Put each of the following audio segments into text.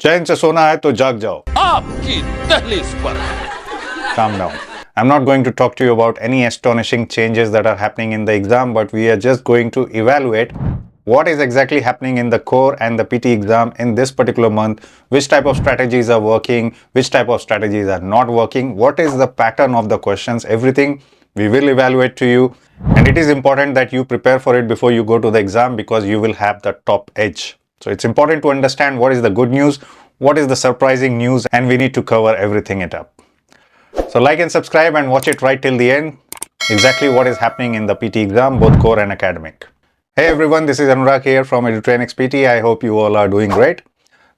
चैन से सोना है तो जाग जाओ. आपकी दहलीज पर. Calm down. I'm not going to talk to you about any astonishing changes that are happening in the exam, but we are just going to evaluate what is exactly happening in the core and the PT exam in this particular month, which type of strategies are working, which type of strategies are not working, what is the pattern of the questions, everything we will evaluate to you. And it is important that you prepare for it before you go to the exam because you will have the top edge. So it's important to understand what is the good news, what is the surprising news, and we need to cover everything it up. So like and subscribe and watch it right till the end. Exactly what is happening in the PT exam, both core and academic. Hey everyone, this is Anurag here from Edutrainex PT. I hope you all are doing great.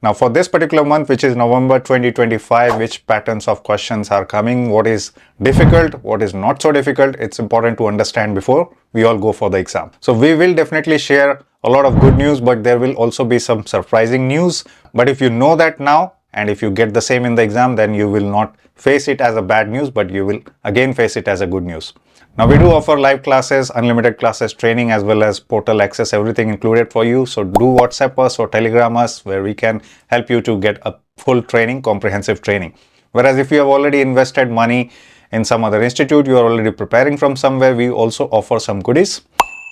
Now for this particular month, which is November 2025, which patterns of questions are coming, what is difficult, what is not so difficult, it's important to understand before we all go for the exam. So we will definitely share a lot of good news, but there will also be some surprising news. But if you know that now, and if you get the same in the exam, then you will not face it as a bad news, but you will again face it as a good news. Now we do offer live classes, unlimited classes, training, as well as portal access, everything included for you. So do WhatsApp us or Telegram us where we can help you to get a full training, comprehensive training. Whereas if you have already invested money in some other institute, you are already preparing from somewhere, we also offer some goodies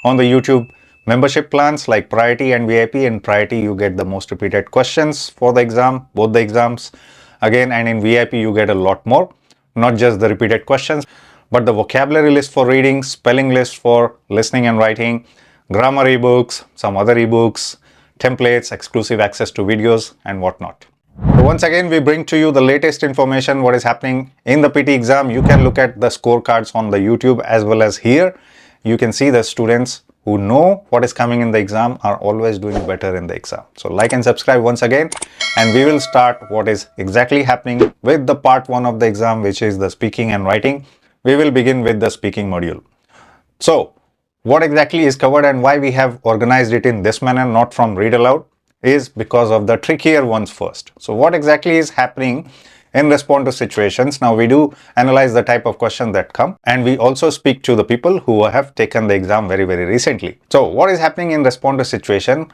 on the YouTube membership plans like Priority and VIP. In Priority, you get the most repeated questions for the exam, both the exams. Again, and in VIP, you get a lot more, not just the repeated questions, but the vocabulary list for reading, spelling list for listening and writing, grammar ebooks, some other ebooks, templates, exclusive access to videos, and whatnot. So once again, we bring to you the latest information, what is happening in the PT exam. You can look at the scorecards on the YouTube as well as here. You can see the students who know what is coming in the exam are always doing better in the exam. So like and subscribe once again, and we will start what is exactly happening with the part 1 of the exam, which is the speaking and writing. We will begin with the speaking module. So what exactly is covered and why we have organized it in this manner, not from read aloud, is because of the trickier ones first. So what exactly is happening in response to situations? Now we do analyze the type of questions that come, and we also speak to the people who have taken the exam very recently. So what is happening in response to situation?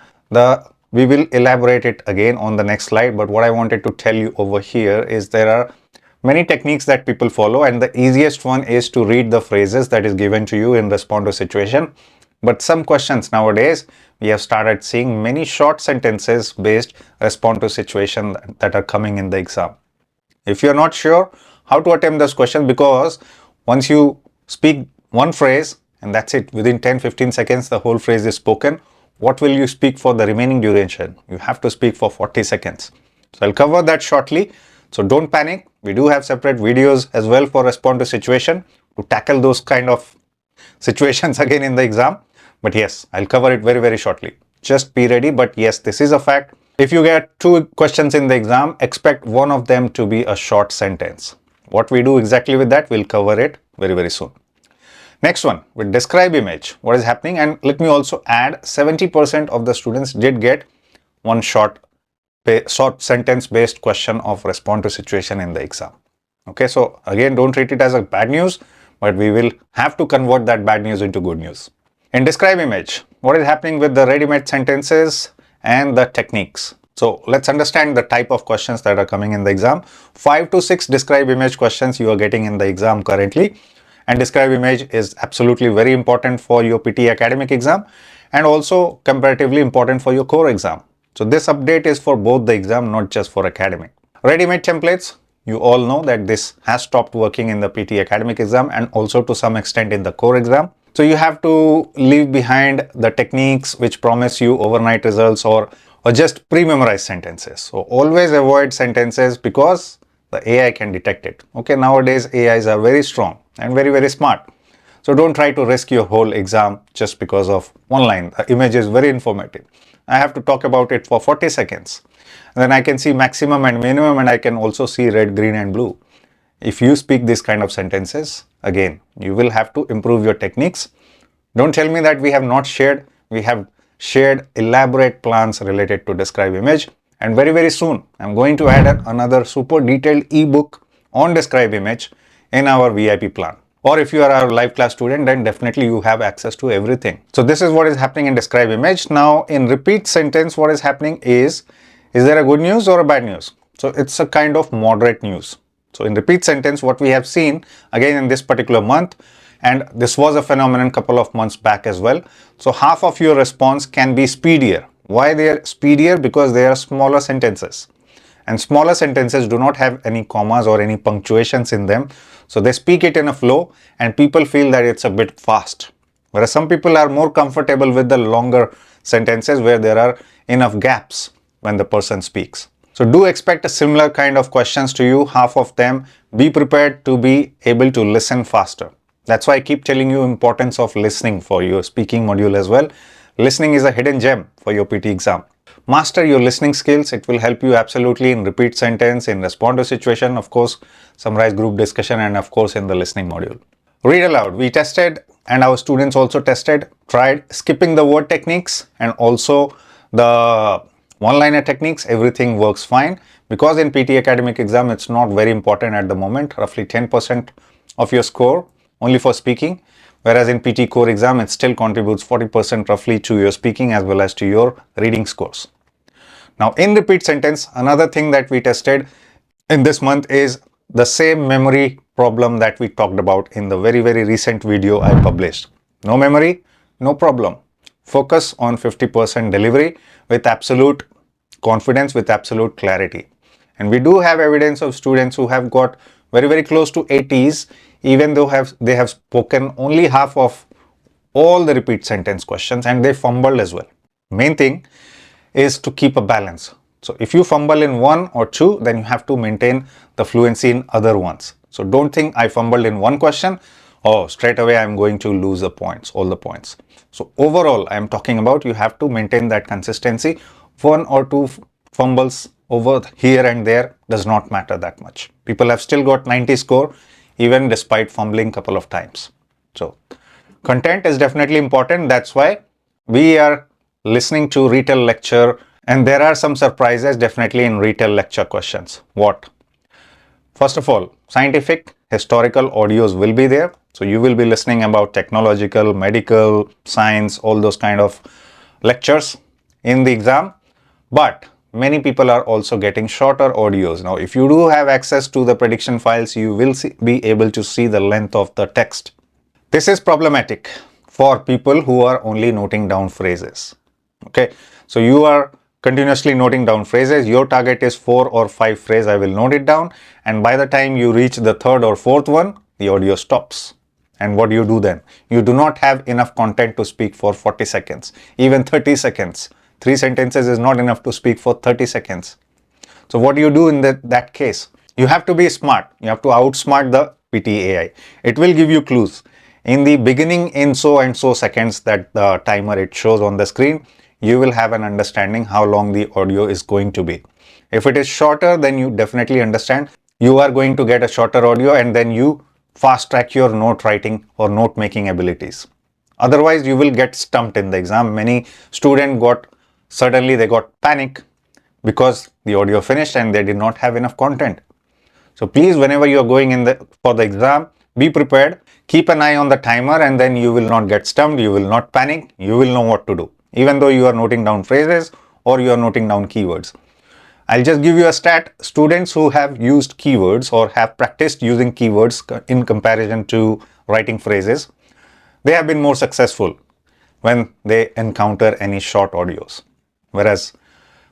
We will elaborate it again on the next slide, but what I wanted to tell you over here is there are many techniques that people follow, and the easiest one is to read the phrases that is given to you in response to situation. But some questions nowadays, we have started seeing many short sentences based response to situation that are coming in the exam. If you're not sure how to attempt this question, because once you speak one phrase and that's it, within 10-15 seconds the whole phrase is spoken, what will you speak for the remaining duration? You have to speak for 40 seconds. So I'll cover that shortly. So don't panic. We do have separate videos as well for response to situation to tackle those kind of situations again in the exam. But yes, I'll cover it very shortly. Just be ready. But yes, this is a fact. If you get 2 questions in the exam, expect one of them to be a short sentence. What we do exactly with that, we'll cover it very soon. Next one, with describe image, what is happening? And let me also add, 70% of the students did get one short sentence based question of response to situation in the exam. Okay, so again, don't treat it as a bad news, but we will have to convert that bad news into good news. In describe image, what is happening with the ready-made sentences and the techniques? So let's understand the type of questions that are coming in the exam. 5 to 6 describe image questions you are getting in the exam currently, and describe image is absolutely very important for your PT academic exam and also comparatively important for your core exam. So this update is for both the exam, not just for academic. Ready-made templates, you all know that this has stopped working in the PT academic exam and also to some extent in the core exam. So you have to leave behind the techniques which promise you overnight results or just pre-memorized sentences. So always avoid sentences because the AI can detect it. Okay, nowadays AIs are very strong and very smart. So don't try to risk your whole exam just because of one line. The image is very informative. I have to talk about it for 40 seconds. Then I can see maximum and minimum, and I can also see red, green and blue. If you speak this kind of sentences, again, you will have to improve your techniques. Don't tell me that we have not shared. We have shared elaborate plans related to describe image. And very soon, I'm going to add another super detailed ebook on describe image in our VIP plan. Or if you are our live class student, then definitely you have access to everything. So this is what is happening in describe image. Now in repeat sentence, what is happening is Is there a good news or a bad news? So it's a kind of moderate news. So in repeat sentence, what we have seen again in this particular month, and this was a phenomenon couple of months back as well. So half of your response can be speedier. Why they are speedier? Because they are smaller sentences. And smaller sentences do not have any commas or any punctuations in them. So they speak it in a flow and people feel that it's a bit fast. Whereas some people are more comfortable with the longer sentences where there are enough gaps when the person speaks. So do expect a similar kind of questions to you, half of them. Be prepared to be able to listen faster. That's why I keep telling you importance of listening for your speaking module as well. Listening is a hidden gem for your PT exam. Master your listening skills. It will help you absolutely in repeat sentence, in respond to situation, of course, summarize group discussion, and of course in the listening module. Read aloud. We tested and our students also tried skipping the word techniques and also the one-liner techniques. Everything works fine because in PT academic exam, it's not very important at the moment, roughly 10% of your score only for speaking. Whereas in PT core exam, it still contributes 40% roughly to your speaking as well as to your reading scores. Now in repeat sentence, another thing that we tested in this month is the same memory problem that we talked about in the very recent video I published. No memory, no problem. Focus on 50% delivery with absolute confidence, with absolute clarity. And we do have evidence of students who have got very close to 80s, even though they have spoken only half of all the repeat sentence questions and they fumbled as well. Main thing is to keep a balance. So if you fumble in one or two, then you have to maintain the fluency in other ones. So don't think I fumbled in one question, oh, straight away I'm going to lose the points, all the points. So overall, I'm talking about you have to maintain that consistency. One or two fumbles over here and there does not matter that much. People have still got 90 score even despite fumbling couple of times. So content is definitely important. That's why we are listening to retail lecture, and there are some surprises definitely in retail lecture questions. What? First of all, scientific, historical audios will be there. So you will be listening about technological, medical, science, all those kind of lectures in the exam. But many people are also getting shorter audios. Now, if you do have access to the prediction files, you will be able to see the length of the text. This is problematic for people who are only noting down phrases. Okay, so you are continuously noting down phrases. Your target is 4 or 5 phrases. I will note it down. And by the time you reach the third or fourth one, the audio stops. And what do you do then? You do not have enough content to speak for 40 seconds, even 30 seconds. 3 sentences is not enough to speak for 30 seconds. So what do you do in that case? You have to be smart. You have to outsmart the PTE AI. It will give you clues. In the beginning, in so and so seconds that the timer it shows on the screen, you will have an understanding how long the audio is going to be. If it is shorter, then you definitely understand you are going to get a shorter audio and then you fast track your note writing or note making abilities. Otherwise, you will get stumped in the exam. Many students suddenly they got panic because the audio finished and they did not have enough content. So please, whenever you are going for the exam, be prepared, keep an eye on the timer, and then you will not get stumped, you will not panic, you will know what to do, even though you are noting down phrases or you are noting down keywords. I'll just give you a stat. Students who have used keywords or have practiced using keywords in comparison to writing phrases, they have been more successful when they encounter any short audios. Whereas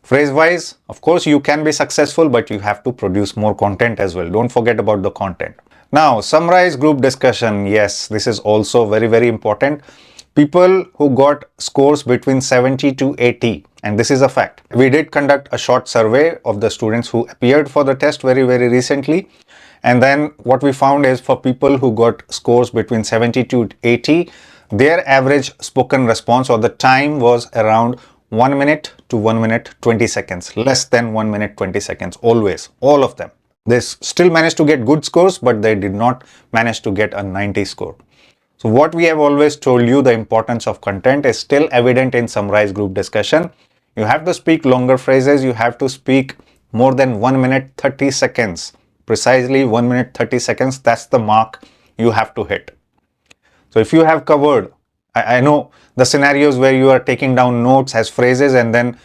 phrase-wise, of course, you can be successful, but you have to produce more content as well. Don't forget about the content. Now, summarize group discussion. Yes, this is also very important. People who got scores between 70 to 80, and this is a fact. We did conduct a short survey of the students who appeared for the test very recently. And then what we found is for people who got scores between 70 to 80, their average spoken response or the time was around 1 minute to 1 minute 20 seconds, less than 1 minute 20 seconds, always, all of them. They still managed to get good scores, but they did not manage to get a 90 score. So what we have always told you, the importance of content is still evident in summarized group discussion. You have to speak longer phrases. You have to speak more than 1 minute 30 seconds, precisely 1 minute 30 seconds. That's the mark you have to hit. So if you have covered, I know the scenarios where you are taking down notes as phrases and then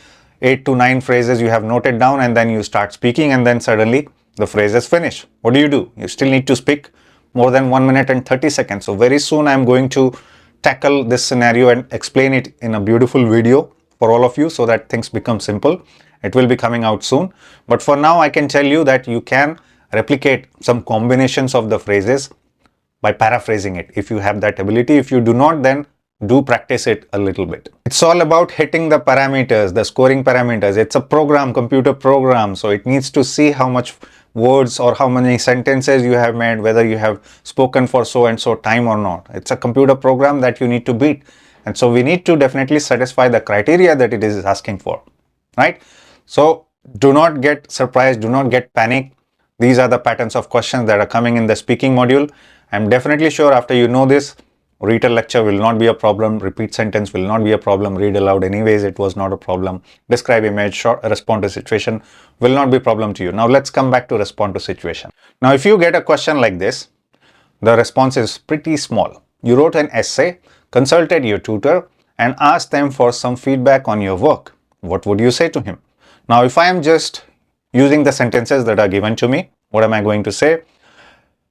8 to 9 phrases you have noted down, and then you start speaking, and then suddenly the phrase is finished. What do? You still need to speak more than 1 minute and 30 seconds. So very soon I'm going to tackle this scenario and explain it in a beautiful video for all of you so that things become simple. It will be coming out soon. But for now, I can tell you that you can replicate some combinations of the phrases by paraphrasing it if you have that ability. If you do not, then do practice it a little bit. It's all about hitting the parameters, the scoring parameters. It's a program, computer program, so it needs to see how much words or how many sentences you have made, whether you have spoken for so and so time or not. It's a computer program that you need to beat, and so we need to definitely satisfy the criteria that it is asking for, right? So do not get surprised, do not get panicked. These are the patterns of questions that are coming in the speaking module. I'm definitely sure after you know this, read a lecture will not be a problem, repeat sentence will not be a problem, read aloud anyways, it was not a problem, describe image, short, respond to situation will not be a problem to you. Now let's come back to respond to situation. Now if you get a question like this, the response is pretty small. You wrote an essay, consulted your tutor, and asked them for some feedback on your work. What would you say to him? Now if I am just using the sentences that are given to me, what am I going to say?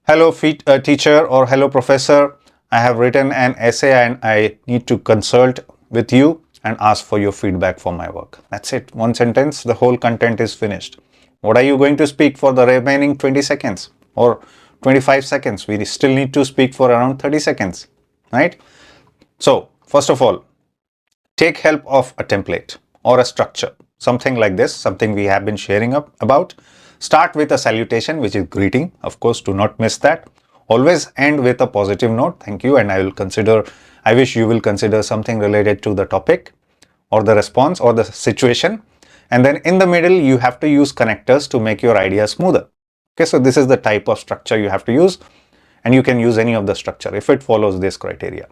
Hello teacher, or hello professor, I have written an essay and I need to consult with you and ask for your feedback for my work. That's it. One sentence, the whole content is finished. What are you going to speak for the remaining 20 seconds or 25 seconds? We still need to speak for around 30 seconds, right? So first of all, take help of a template or a structure, something like this, something we have been sharing about. Start with a salutation, which is greeting. Of course, do not miss that. Always end with a positive note. Thank you, and I wish you will consider something related to the topic or the response or the situation. And then in the middle, you have to use connectors to make your idea smoother. Okay, so this is the type of structure you have to use, and you can use any of the structure if it follows this criteria.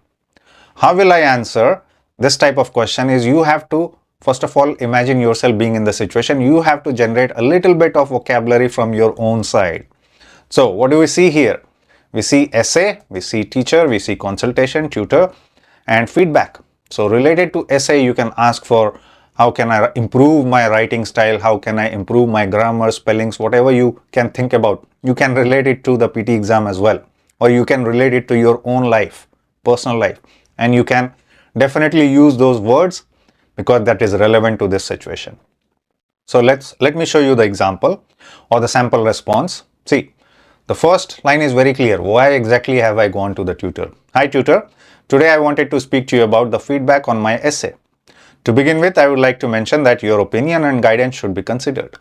How will I answer this type of question is you have to, first of all, imagine yourself being in the situation. You have to generate a little bit of vocabulary from your own side. So what do we see here? We see essay, we see teacher, we see consultation, tutor, and feedback. So related to essay, you can ask for how can I improve my writing style, how can I improve my grammar, spellings, whatever you can think about. You can relate it to the PT exam as well, or you can relate it to your own life, personal life, and you can definitely use those words because that is relevant to this situation. So let me show you the example or the sample response. See, the first line is very clear. Why exactly have I gone to the tutor? Hi tutor, today I wanted to speak to you about the feedback on my essay. To begin with, I would like to mention that your opinion and guidance should be considered.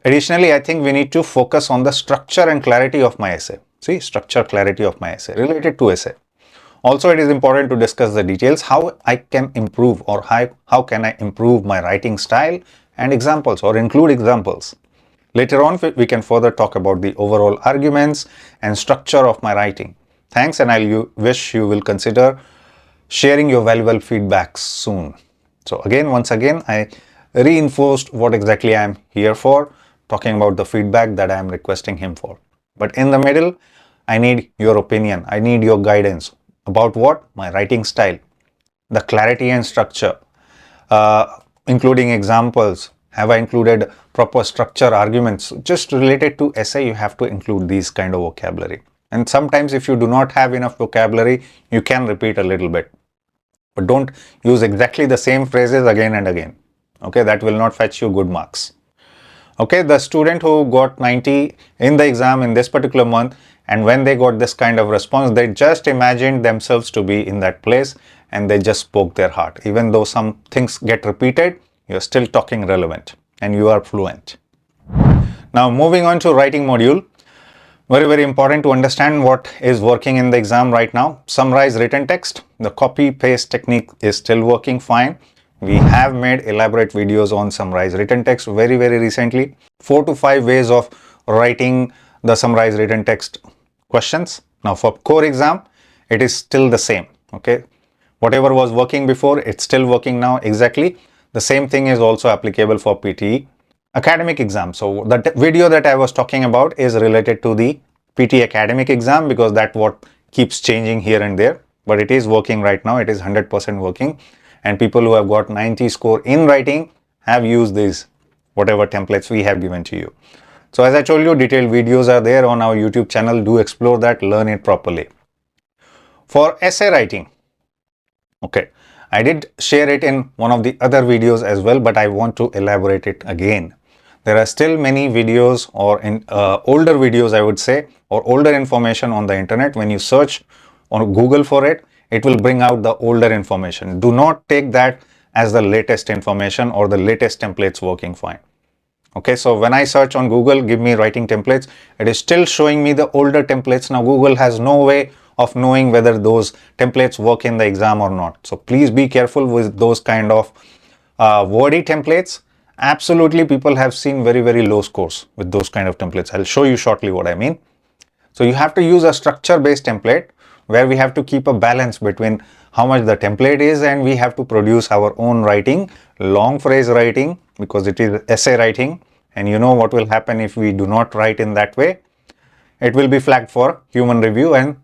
Additionally, I think we need to focus on the structure and clarity of my essay. See, structure, clarity of my essay related to essay. Also, it is important to discuss the details, how I can improve or how can I improve my writing style and examples or include examples. Later on, we can further talk about the overall arguments and structure of my writing. Thanks, and I wish you will consider sharing your valuable feedback soon. So again, once again, I reinforced what exactly I am here for, talking about the feedback that I am requesting him for. But in the middle, I need your opinion. I need your guidance about what? My writing style, the clarity and structure, including examples. Have I included proper structure, arguments? Just related to essay, you have to include these kind of vocabulary. And sometimes if you do not have enough vocabulary, you can repeat a little bit. But don't use exactly the same phrases again and again. Okay, that will not fetch you good marks. Okay, the student who got 90 in the exam in this particular month, and when they got this kind of response, they just imagined themselves to be in that place and they just spoke their heart. Even though some things get repeated, you're still talking relevant and you are fluent. Now moving on to writing module. Very important to understand what is working in the exam right now. Summarize written text. The copy paste technique is still working fine. We have made elaborate videos on summarize written text very recently. 4 to 5 ways of writing the summarize written text questions. Now for core exam, it is still the same. Okay, whatever was working before, it's still working now exactly. The same thing is also applicable for PTE academic exam. So the video that I was talking about is related to the PTE academic exam because that's what keeps changing here and there. But it is working right now. It is 100% working. And people who have got 90 score in writing, have used these, whatever templates we have given to you. So as I told you, detailed videos are there on our YouTube channel. Do explore that, learn it properly. For essay writing, okay, I did share it in one of the other videos as well, but I want to elaborate it again. There are still many videos or in older videos, I would say, or older information on the internet. When you search on Google for it, it will bring out the older information. Do not take that as the latest information or the latest templates working fine. Okay, so when I search on Google, give me writing templates, it is still showing me the older templates. Now Google has no way of knowing whether those templates work in the exam or not. So please be careful with those kind of wordy templates. Absolutely, people have seen very, very low scores with those kind of templates. I'll show you shortly what I mean. So you have to use a structure-based template where we have to keep a balance between how much the template is, and we have to produce our own writing, long phrase writing, because it is essay writing. And you know what will happen if we do not write in that way? It will be flagged for human review, and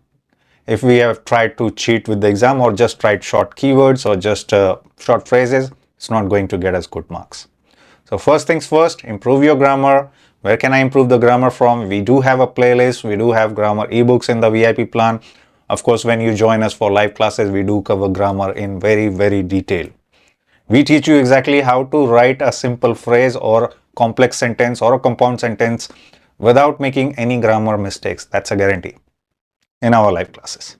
if we have tried to cheat with the exam or just tried short keywords or just short phrases, it's not going to get us good marks. So first things first, improve your grammar. Where can I improve the grammar from? We do have a playlist. We do have grammar ebooks in the VIP plan. Of course, when you join us for live classes, we do cover grammar in very, very detail. We teach you exactly how to write a simple phrase or complex sentence or a compound sentence without making any grammar mistakes. That's a guarantee in our live classes.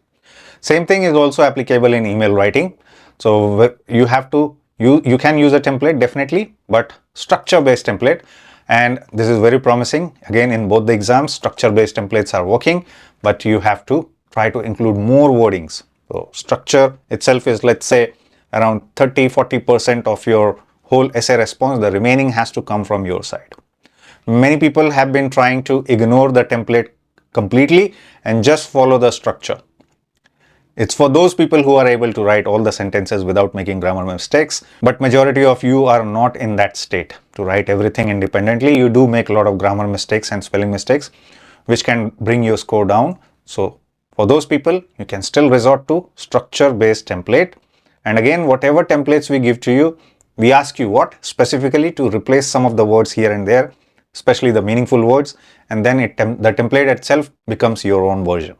Same thing is also applicable in email writing. So you have to, you can use a template definitely, but structure based template. And this is very promising. Again, in both the exams, structure based templates are working, but you have to try to include more wordings. So structure itself is, let's say, around 30-40% of your whole essay response. The remaining has to come from your side. Many people have been trying to ignore the template completely and just follow the structure. It's for those people who are able to write all the sentences without making grammar mistakes, but majority of you are not in that state to write everything independently. You do make a lot of grammar mistakes and spelling mistakes, which can bring your score down. So for those people, you can still resort to structure-based template. And again, whatever templates we give to you, we ask you what specifically to replace some of the words here and there, especially the meaningful words, and then the template itself becomes your own version.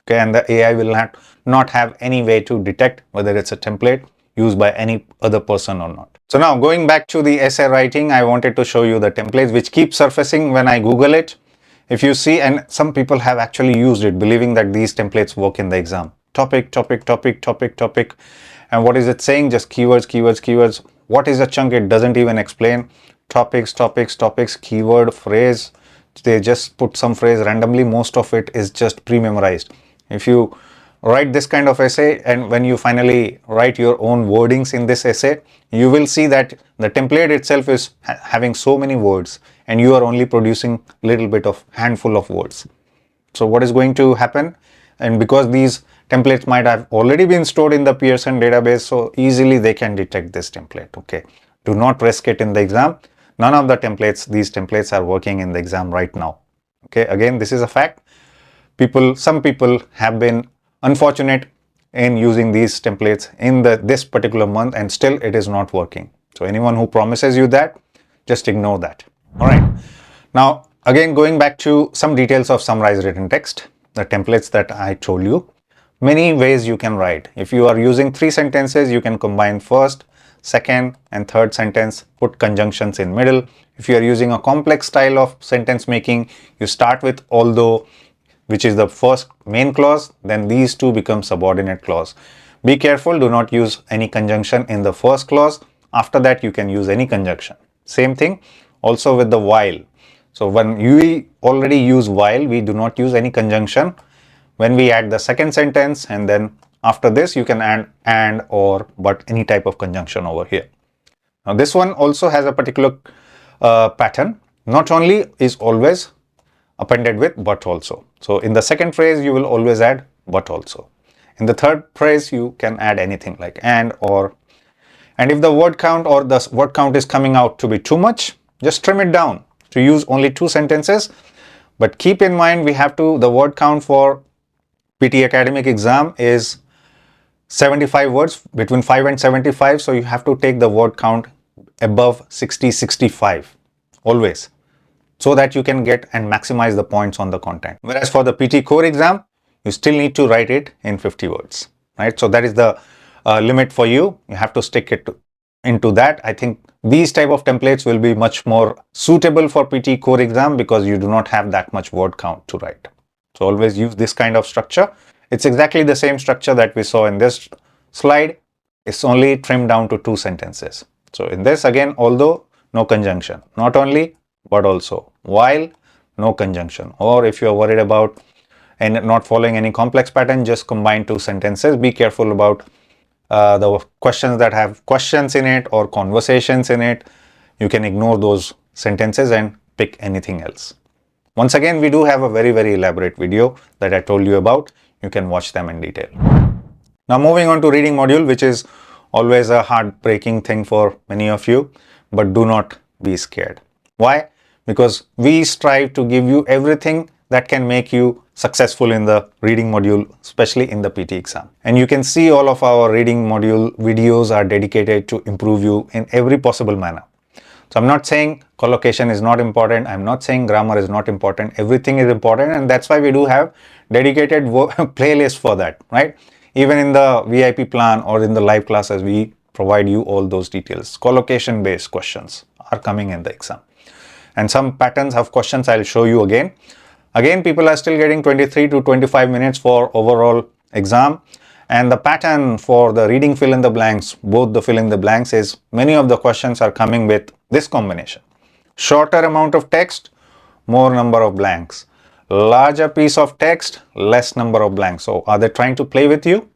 Okay, and the AI will not have any way to detect whether it's a template used by any other person or not. So now going back to the essay writing, I wanted to show you the templates which keep surfacing when I Google it. If you see, and some people have actually used it believing that these templates work in the exam. Topic, topic, topic, topic, topic. And what is it saying? Just keywords, keywords, keywords. What is a chunk? It doesn't even explain. Topics, topics, topics, keyword, phrase. They just put some phrase randomly. Most of it is just pre-memorized. If you write this kind of essay and when you finally write your own wordings in this essay, you will see that the template itself is having so many words and you are only producing a little bit of handful of words. So what is going to happen? And because these templates might have already been stored in the Pearson database, so easily they can detect this template. Okay, do not risk it in the exam. None of the templates, these templates are working in the exam right now. Okay, again, this is a fact. Some people have been unfortunate in using these templates in this particular month and still it is not working. So anyone who promises you that, just ignore that. All right. Now, again, going back to some details of summarized written text, the templates that I told you, many ways you can write. If you are using 3 sentences, you can combine first, second and third sentence, put conjunctions in middle. If you are using a complex style of sentence making, you start with although, which is the first main clause, then these two become subordinate clause. Be careful, do not use any conjunction in the first clause. After that, you can use any conjunction. Same thing also with the while. So when you already use while, we do not use any conjunction. When we add the second sentence and then after this, you can add and, or, but, any type of conjunction over here. Now this one also has a particular pattern. Not only is always appended with but also. So in the second phrase, you will always add but also. In the third phrase, you can add anything like and, or. And if the word count or the word count is coming out to be too much, just trim it down to use only 2 sentences. But keep in mind, the word count for PTE academic exam is 75 words, between 5 and 75. So you have to take the word count above 60-65 always, so that you can get and maximize the points on the content. Whereas for the PT core exam, you still need to write it in 50 words, right? So that is the limit for you. You have to stick it into that. I think these type of templates will be much more suitable for PT core exam because you do not have that much word count to write. So always use this kind of structure. It's exactly the same structure that we saw in this slide. It's only trimmed down to 2 sentences. So in this again, although, no conjunction, not only but also, while, no conjunction, or if you're worried about and not following any complex pattern, just combine 2 sentences. Be careful about the questions that have questions in it or conversations in it. You can ignore those sentences and pick anything else. Once again, we do have a very elaborate video that I told you about. You can watch them in detail. Now moving on to reading module, which is always a heartbreaking thing for many of you, but do not be scared. Why? Because we strive to give you everything that can make you successful in the reading module, especially in the PT exam. And you can see all of our reading module videos are dedicated to improve you in every possible manner. So I'm not saying collocation is not important. I'm not saying grammar is not important. Everything is important, and that's why we do have dedicated playlist for that, right? Even in the VIP plan or in the live classes, we provide you all those details. Collocation based questions are coming in the exam. And some patterns of questions I'll show you again. Again, people are still getting 23 to 25 minutes for overall exam. And the pattern for the reading fill in the blanks, both the fill in the blanks, is many of the questions are coming with this combination. Shorter amount of text, more number of blanks. Larger piece of text, less number of blanks. So are they trying to play with you,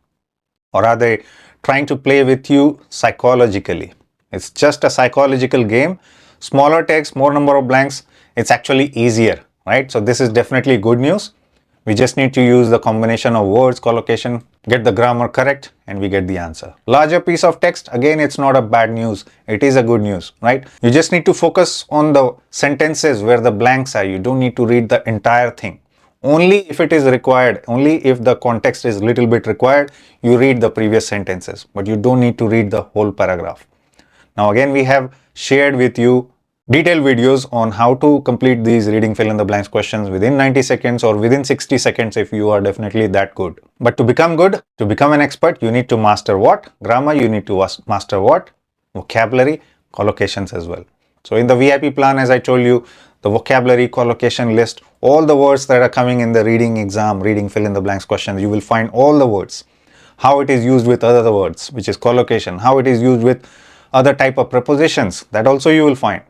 or are they trying to play with you psychologically? It's just a psychological game. Smaller text, more number of blanks. It's actually easier, right? So this is definitely good news. We just need to use the combination of words, collocation, get the grammar correct, and we get the answer. Larger piece of text, again, it's not a bad news. It is a good news, right? You just need to focus on the sentences where the blanks are. You don't need to read the entire thing. Only if it is required, only if the context is little bit required, you read the previous sentences, but you don't need to read the whole paragraph. Now again, we have shared with you detailed videos on how to complete these reading fill in the blanks questions within 90 seconds or within 60 seconds if you are definitely that good. But to become good, to become an expert, you need to master what? Grammar. You need to master what? Vocabulary, collocations as well. So in the VIP plan, as I told you, the vocabulary, collocation list, all the words that are coming in the reading exam, reading fill in the blanks questions, you will find all the words. How it is used with other words, which is collocation, how it is used with other type of prepositions, that also you will find.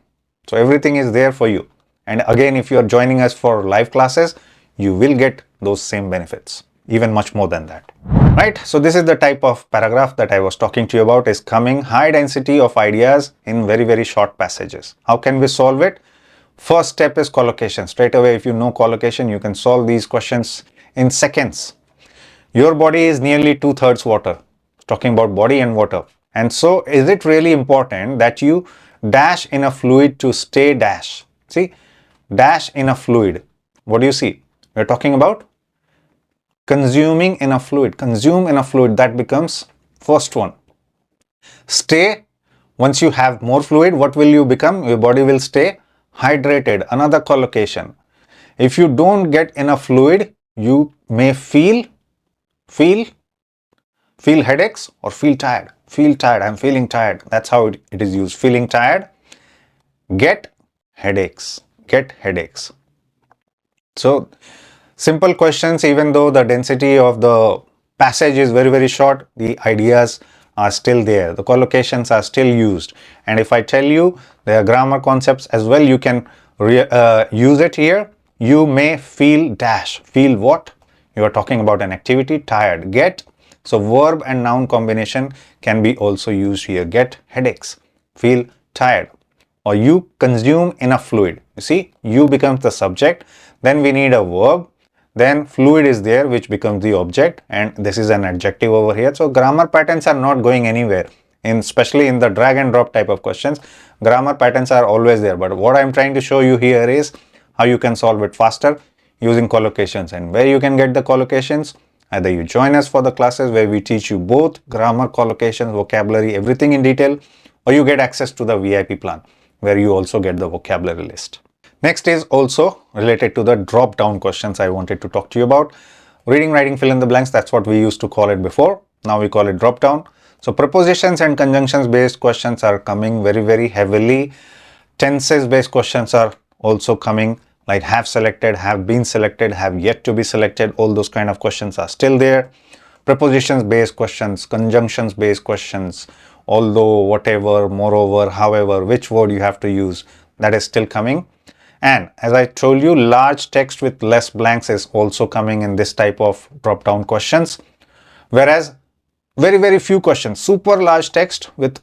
So everything is there for you. And again, if you are joining us for live classes, you will get those same benefits, even much more than that, right? So this is the type of paragraph that I was talking to you about, is coming high density of ideas in very short passages. How can we solve it? First step is collocation. Straight away, if you know collocation, you can solve these questions in seconds. Your body is nearly 2/3 water. Talking about body and water. And so is it really important that you dash in a fluid to stay dash? See, dash in a fluid. What do you see? We're talking about consuming in a fluid. Consume in a fluid. That becomes first one. Stay. Once you have more fluid, what will you become? Your body will stay hydrated. Another collocation. If you don't get enough fluid, you may feel headaches or feel tired. Feel tired. I'm feeling tired. That's how it is used. Feeling tired. Get headaches. Get headaches. So simple questions, even though the density of the passage is very short, the ideas are still there. The collocations are still used. And if I tell you there are grammar concepts as well, you can use it here. You may feel dash. Feel what? You are talking about an activity. Tired. Get. So verb and noun combination can be also used here. Get headaches. Feel tired. Or you consume enough fluid. You see, you becomes the subject. Then we need a verb. Then fluid is there, which becomes the object. And this is an adjective over here. So grammar patterns are not going anywhere. Especially in the drag and drop type of questions, grammar patterns are always there. But what I'm trying to show you here is how you can solve it faster using collocations. And where you can get the collocations, either you join us for the classes where we teach you both grammar, collocations, vocabulary, everything in detail, or you get access to the VIP plan where you also get the vocabulary list. Next is also related to the drop down questions I wanted to talk to you about. Reading, writing, fill in the blanks, that's what we used to call it before. Now we call it drop down. So prepositions and conjunctions based questions are coming very heavily. Tenses based questions are also coming, like have selected, have been selected, have yet to be selected. All those kind of questions are still there. Prepositions based questions, conjunctions based questions, although, whatever, moreover, however, which word you have to use, that is still coming. And as I told you, large text with less blanks is also coming in this type of drop down questions. Whereas very few questions, super large text with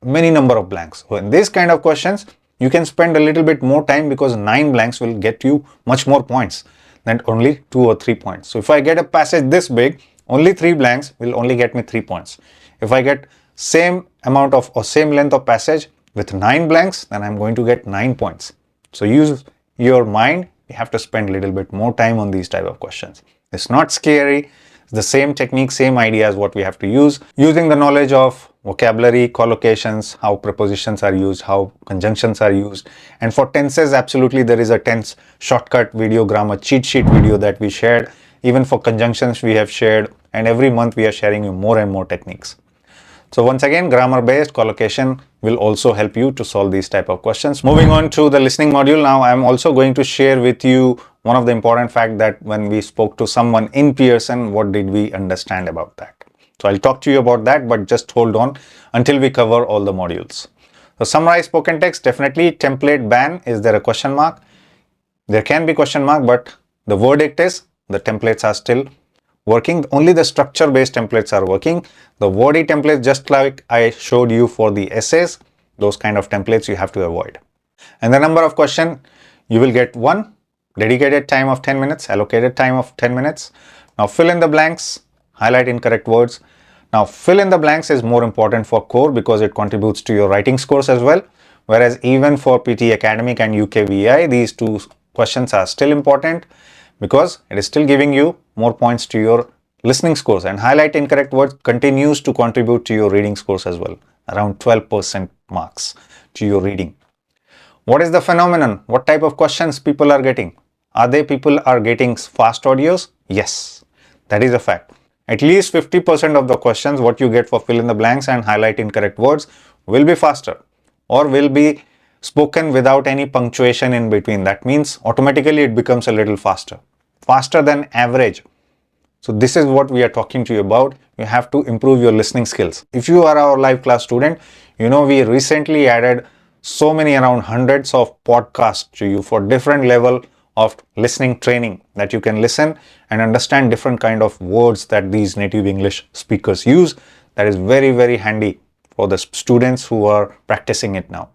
many number of blanks. So in these kind of questions, you can spend a little bit more time because 9 blanks will get you much more points than only 2 or 3 points. So if I get a passage this big, only 3 blanks will only get me 3 points. If I get same amount of or same length of passage with 9 blanks, then I'm going to get 9 points. So use your mind. You have to spend a little bit more time on these type of questions. It's not scary. It's the same technique, same ideas what we have to use. Using the knowledge of vocabulary, collocations, how prepositions are used, how conjunctions are used. And for tenses, absolutely there is a tense shortcut video, grammar cheat sheet video that we shared. Even for conjunctions we have shared, and every month we are sharing you more and more techniques. So once again, grammar based collocation will also help you to solve these type of questions. Moving on to the listening module now, I am also going to share with you one of the important fact that when we spoke to someone in Pearson, what did we understand about that? So I'll talk to you about that, but just hold on until we cover all the modules. So summarize spoken text, definitely template ban. Is there a question mark? There can be question mark, but the verdict is the templates are still working. Only the structure based templates are working. The wordy templates, just like I showed you for the essays, those kind of templates you have to avoid. And the number of question, you will get one, dedicated time of 10 minutes, allocated time of 10 minutes. Now fill in the blanks, highlight incorrect words. Now fill in the blanks is more important for core because it contributes to your writing scores as well. Whereas even for PTE Academic and UKVI, these two questions are still important because it is still giving you more points to your listening scores, and highlight incorrect words continues to contribute to your reading scores as well, around 12% marks to your reading. What is the phenomenon? What type of questions people are getting? Are they people are getting fast audios? Yes, that is a fact. At least 50% of the questions what you get for fill in the blanks and highlight incorrect words will be faster or will be spoken without any punctuation in between. That means automatically it becomes a little faster than average. So this is what we are talking to you about. You have to improve your listening skills. If you are our live class student, you know we recently added so many, around hundreds of podcasts to you for different level of listening training that you can listen and understand different kind of words that these native English speakers use. That is very handy for the students who are practicing it now.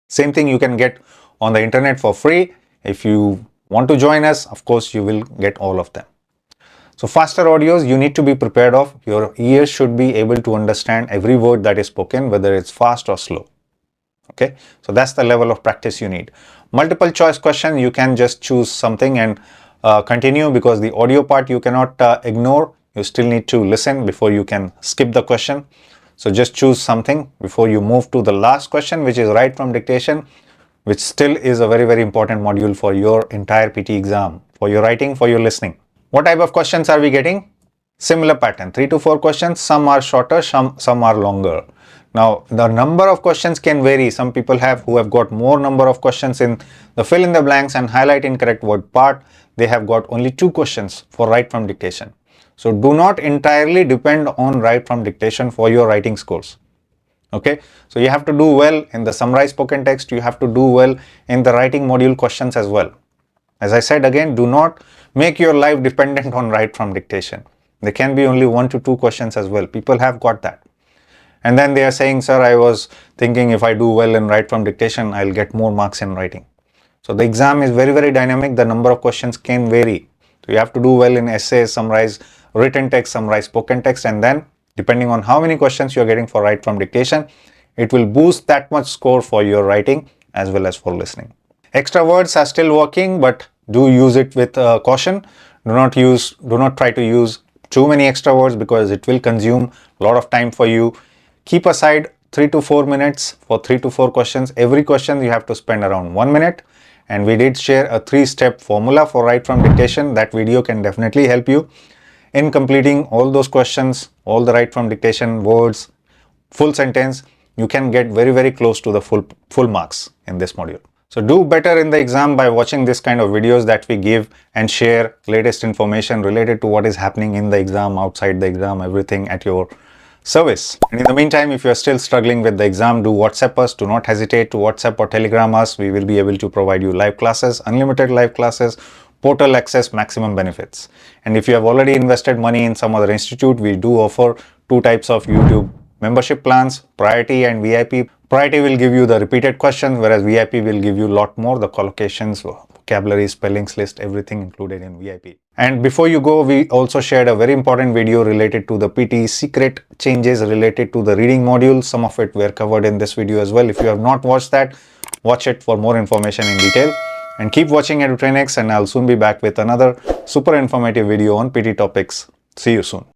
Same thing you can get on the internet for free. If you want to join us, of course, you will get all of them. So faster audios, you need to be prepared of. Your ears should be able to understand every word that is spoken, whether it's fast or slow. Okay, so that's the level of practice you need. Multiple choice question, you can just choose something and continue, because the audio part you cannot ignore. You still need to listen before you can skip the question. So just choose something before you move to the last question, which is write from dictation, which still is a very important module for your entire PT exam, for your writing, for your listening. What type of questions are we getting? Similar pattern, 3 to 4 questions. Some are shorter, some are longer. Now the number of questions can vary. Some people who have got more number of questions in the fill in the blanks and highlight incorrect word part. They have got only 2 questions for write from dictation. So do not entirely depend on write from dictation for your writing scores. Okay, so you have to do well in the summarized spoken text. You have to do well in the writing module questions as well. As I said again, do not make your life dependent on write from dictation. There can be only 1 to 2 questions as well. People have got that. And then they are saying, sir, I was thinking if I do well in write from dictation, I'll get more marks in writing. So the exam is very dynamic. The number of questions can vary. So you have to do well in essays, summarize written text, summarize spoken text, and then depending on how many questions you are getting for write from dictation, it will boost that much score for your writing as well as for listening. Extra words are still working, but do use it with caution. Do not try to use too many extra words because it will consume a lot of time for you. Keep aside 3 to 4 minutes for 3 to 4 questions. Every question you have to spend around 1 minute. And we did share a 3-step formula for write from dictation. That video can definitely help you in completing all those questions, all the write from dictation, words, full sentence. You can get very close to the full marks in this module. So do better in the exam by watching this kind of videos that we give and share latest information related to what is happening in the exam, outside the exam, everything at your service. And in the meantime, if you are still struggling with the exam, do WhatsApp us. Do not hesitate to WhatsApp or Telegram us. We will be able to provide you live classes, unlimited live classes, portal access, maximum benefits. And if you have already invested money in some other institute, we do offer 2 types of YouTube membership plans, Priority and VIP. Priority will give you the repeated questions, whereas VIP will give you a lot more, the collocations, vocabulary, spellings list, everything included in VIP. And before you go, we also shared a very important video related to the PTE secret changes related to the reading module. Some of it were covered in this video as well. If you have not watched that, watch it for more information in detail. And keep watching Edutrainex, and I'll soon be back with another super informative video on PT topics. See you soon.